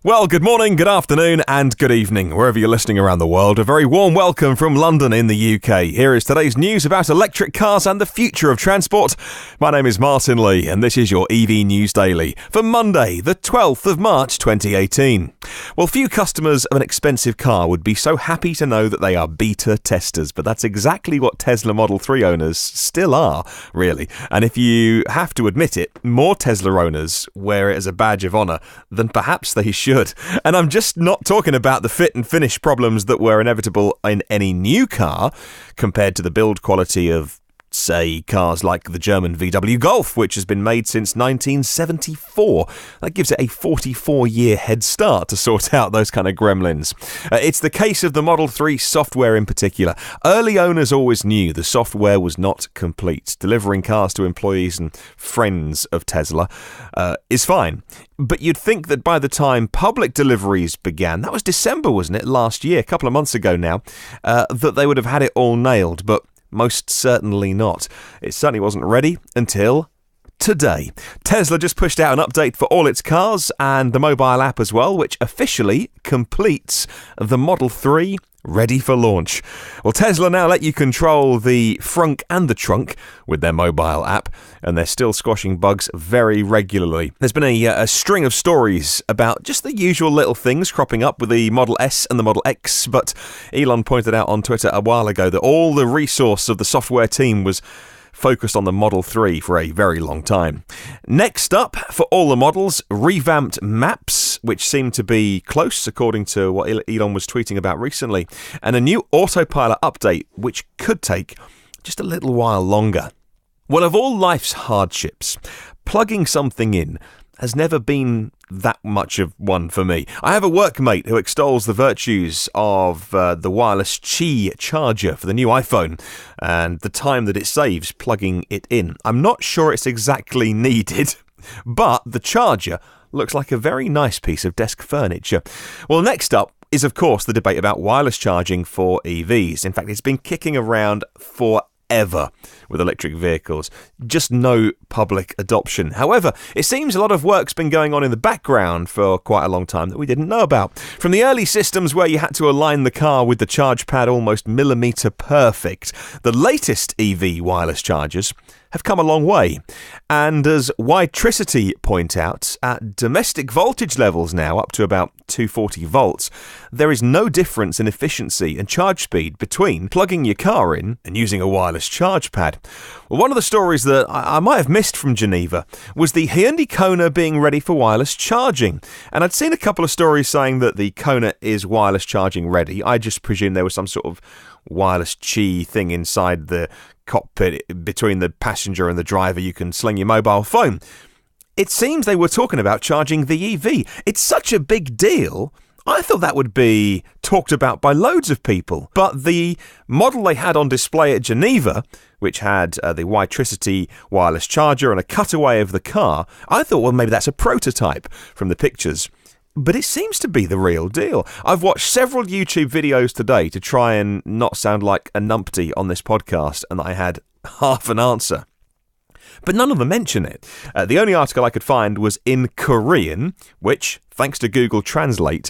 Well, good morning, good afternoon, and good evening, wherever you're listening around the world. A very warm welcome from London in the UK. Here is today's news about electric cars and the future of transport. My name is Martin Lee, and this is your EV News Daily for Monday, the 12th of March 2018. Well, few customers of an expensive car would be so happy to know that they are beta testers, but that's exactly what Tesla Model 3 owners still are, really. And if you have to admit it, more Tesla owners wear it as a badge of honour than perhaps they should. And I'm just not talking about the fit and finish problems that were inevitable in any new car compared to the build quality of, say, cars like the German VW Golf, which has been made since 1974. That gives it a 44-year head start to sort out those kind of gremlins. It's the case of the Model 3 software in particular. Early owners always knew the software was not complete. Delivering cars to employees and friends of Tesla is fine. But you'd think that by the time public deliveries began, that was December, wasn't it, last year, a couple of months ago now, that they would have had it all nailed, but most certainly not. It certainly wasn't ready until today. Tesla just pushed out an update for all its cars and the mobile app as well, which officially completes the Model 3 ready for launch. Well, Tesla now let you control the frunk and the trunk with their mobile app, and they're still squashing bugs very regularly. There's been a string of stories about just the usual little things cropping up with the Model S and the Model X, but Elon pointed out on Twitter a while ago that all the resource of the software team was focused on the Model 3 for a very long time. Next up, for all the models, revamped maps, which seem to be close, according to what Elon was tweeting about recently, and a new Autopilot update, which could take just a little while longer. Well, of all life's hardships, plugging something in has never been that much of one for me. I have a workmate who extols the virtues of the wireless Qi charger for the new iPhone and the time that it saves plugging it in. I'm not sure it's exactly needed, but the charger looks like a very nice piece of desk furniture. Well, next up is, of course, the debate about wireless charging for EVs. In fact, it's been kicking around forever with electric vehicles. Just no public adoption. However, it seems a lot of work's been going on in the background for quite a long time that we didn't know about. From the early systems where you had to align the car with the charge pad almost millimetre perfect, the latest EV wireless chargers have come a long way. And as Witricity point out, at domestic voltage levels now, up to about 240 volts, there is no difference in efficiency and charge speed between plugging your car in and using a wireless charge pad. Well, one of the stories that I might have missed from Geneva was the Hyundai Kona being ready for wireless charging. And I'd seen a couple of stories saying that the Kona is wireless charging ready. I just presumed there was some sort of wireless Qi thing inside the cockpit between the passenger and the driver. You can sling your mobile phone. It seems they were talking about charging the EV. It's such a big deal. I thought that would be talked about by loads of people. But the model they had on display at Geneva, which had the Witricity wireless charger and a cutaway of the car, I thought, well, maybe that's a prototype from the pictures. But it seems to be the real deal. I've watched several YouTube videos today to try and not sound like a numpty on this podcast, and I had half an answer. But none of them mention it. The only article I could find was in Korean, which, thanks to Google Translate,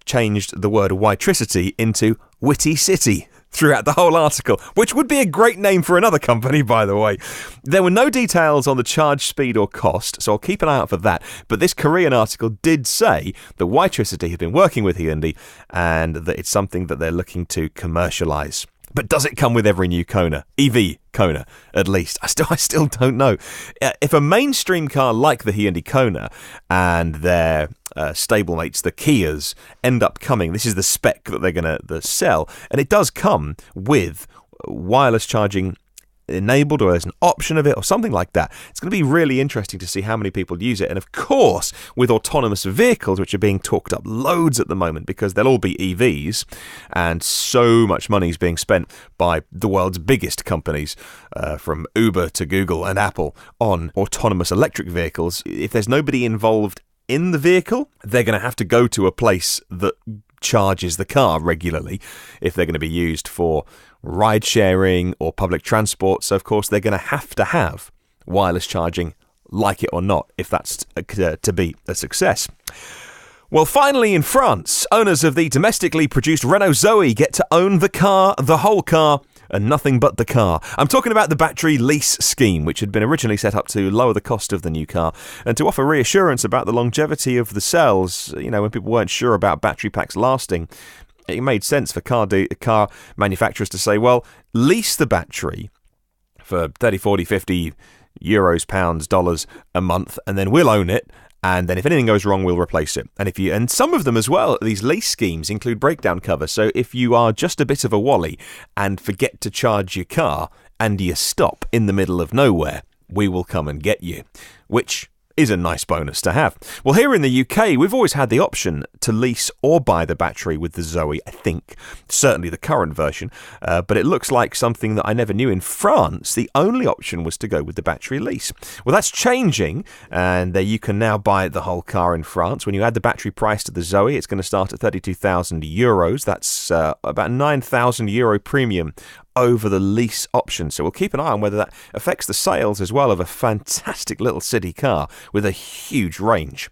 changed the word Witricity into Witty City throughout the whole article, which would be a great name for another company, by the way. There were no details on the charge speed or cost, so I'll keep an eye out for that. But this Korean article did say that Witricity had been working with Hyundai and that it's something that they're looking to commercialise. But does it come with every new Kona? EV Kona, at least. I still don't know. If a mainstream car like the Hyundai Kona and their stablemates, the Kias, end up coming, this is the spec that they're going to sell, and it does come with wireless charging enabled, or there's an option of it or something like that. It's going to be really interesting to see how many people use it. And of course, with autonomous vehicles, which are being talked up loads at the moment because they'll all be EVs, and so much money is being spent by the world's biggest companies, from Uber to Google and Apple, on autonomous electric vehicles. If there's nobody involved in the vehicle, they're going to have to go to a place that charges the car regularly if they're going to be used for ride sharing or public transport. So of course they're going to have wireless charging, like it or not, if that's to be a success. Well, finally in France, owners of the domestically produced Renault Zoe get to own the car, the whole car, and nothing but the car. I'm talking about the battery lease scheme, which had been originally set up to lower the cost of the new car and to offer reassurance about the longevity of the cells. You know, when people weren't sure about battery packs lasting, it made sense for car manufacturers to say, well, lease the battery for 30, 40, 50 euros, pounds, dollars a month, and then we'll own it. And then if anything goes wrong, we'll replace it. And some of them as well, these lease schemes include breakdown cover. So if you are just a bit of a wally and forget to charge your car and you stop in the middle of nowhere, we will come and get you, which is a nice bonus to have. Well, here in the UK, we've always had the option to lease or buy the battery with the Zoe, I think. Certainly the current version. But it looks like something that I never knew. In France, the only option was to go with the battery lease. Well, that's changing, and you can now buy the whole car in France. When you add the battery price to the Zoe, it's going to start at 32,000 euros. That's about 9,000 euro premium over the lease option. So we'll keep an eye on whether that affects the sales as well of a fantastic little city car with a huge range.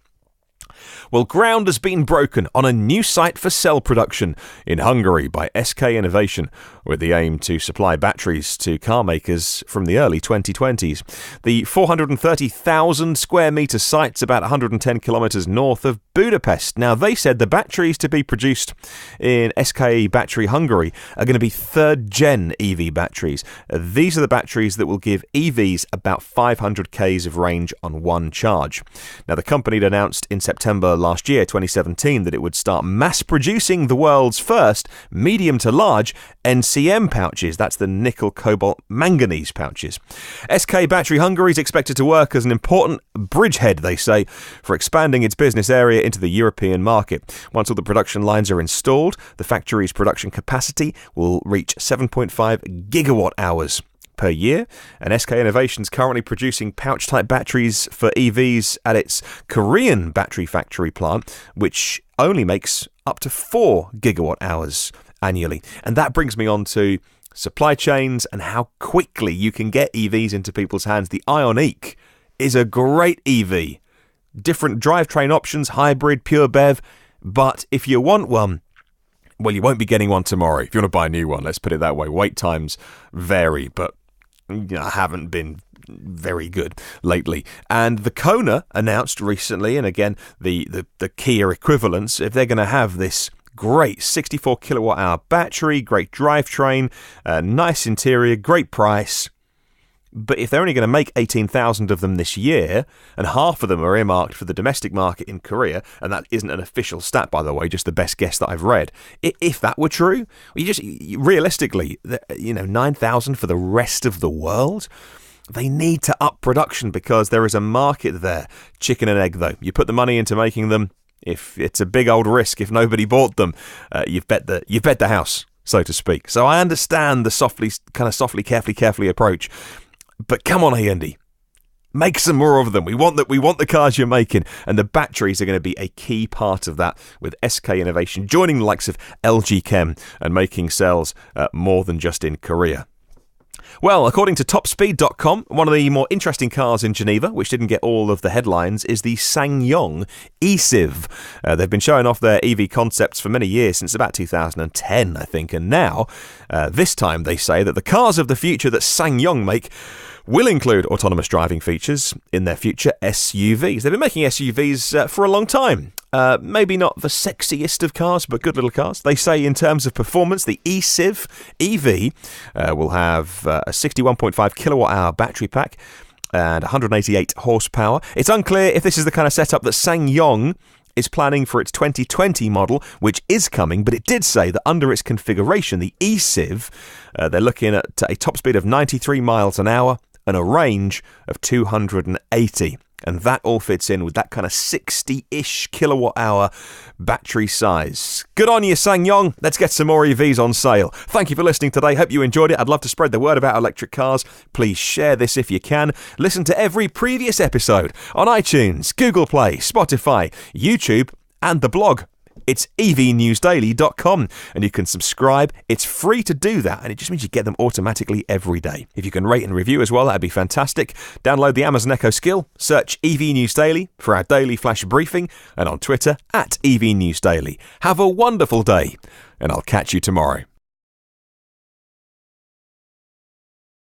Well, ground has been broken on a new site for cell production in Hungary by SK Innovation, with the aim to supply batteries to car makers from the early 2020s. The 430,000 square metre site's about 110 kilometres north of Budapest. Now, they said the batteries to be produced in SK Battery Hungary are going to be third-gen EV batteries. These are the batteries that will give EVs about 500 k's of range on one charge. Now, the company had announced in September last year, 2017, that it would start mass producing the world's first medium to large NCM pouches. That's the nickel, cobalt, manganese pouches. SK Battery Hungary is expected to work as an important bridgehead, they say, for expanding its business area into the European market. Once all the production lines are installed, the factory's production capacity will reach 7.5 gigawatt hours per year, and SK Innovation's currently producing pouch-type batteries for EVs at its Korean battery factory plant, which only makes up to 4 gigawatt hours annually. And that brings me on to supply chains and how quickly you can get EVs into people's hands. The Ioniq is a great EV. Different drivetrain options, hybrid, pure BEV, but if you want one, well, you won't be getting one tomorrow. If you want to buy a new one, let's put it that way. Wait times vary, but haven't been very good lately. And the Kona announced recently, and again, the Kia equivalents, if they're going to have this great 64 kilowatt hour battery, great drivetrain, nice interior, great price. But if they're only going to make 18,000 of them this year, and half of them are earmarked for the domestic market in Korea, and that isn't an official stat, by the way, just the best guess that I've read. If that were true, realistically, 9,000 for the rest of the world, they need to up production because there is a market there. Chicken and egg, though. You put the money into making them. If it's a big old risk, if nobody bought them, you've bet the house, so to speak. So I understand the softly, carefully approach. But come on, Andy, make some more of them. We want the cars you're making, and the batteries are going to be a key part of that. With SK Innovation joining the likes of LG Chem and making cells more than just in Korea. Well, according to topspeed.com, one of the more interesting cars in Geneva, which didn't get all of the headlines, is the SsangYong eCiv. They've been showing off their EV concepts for many years, since about 2010, I think, and now, this time they say that the cars of the future that SsangYong make will include autonomous driving features in their future SUVs. They've been making SUVs for a long time. Maybe not the sexiest of cars, but good little cars. They say in terms of performance, the eCiv EV will have a 61.5 kilowatt hour battery pack and 188 horsepower. It's unclear if this is the kind of setup that SsangYong is planning for its 2020 model, which is coming, but it did say that under its configuration, the eCiv, they're looking at a top speed of 93 miles an hour and a range of 280. And that all fits in with that kind of 60-ish kilowatt hour battery size. Good on you, SsangYong. Let's get some more EVs on sale. Thank you for listening today. Hope you enjoyed it. I'd love to spread the word about electric cars. Please share this if you can. Listen to every previous episode on iTunes, Google Play, Spotify, YouTube, and the blog. It's evnewsdaily.com, and you can subscribe. It's free to do that, and it just means you get them automatically every day. If you can rate and review as well, that'd be fantastic. Download the Amazon Echo skill, search EV News Daily for our daily flash briefing, and on Twitter @EV News Daily. Have a wonderful day, and I'll catch you tomorrow.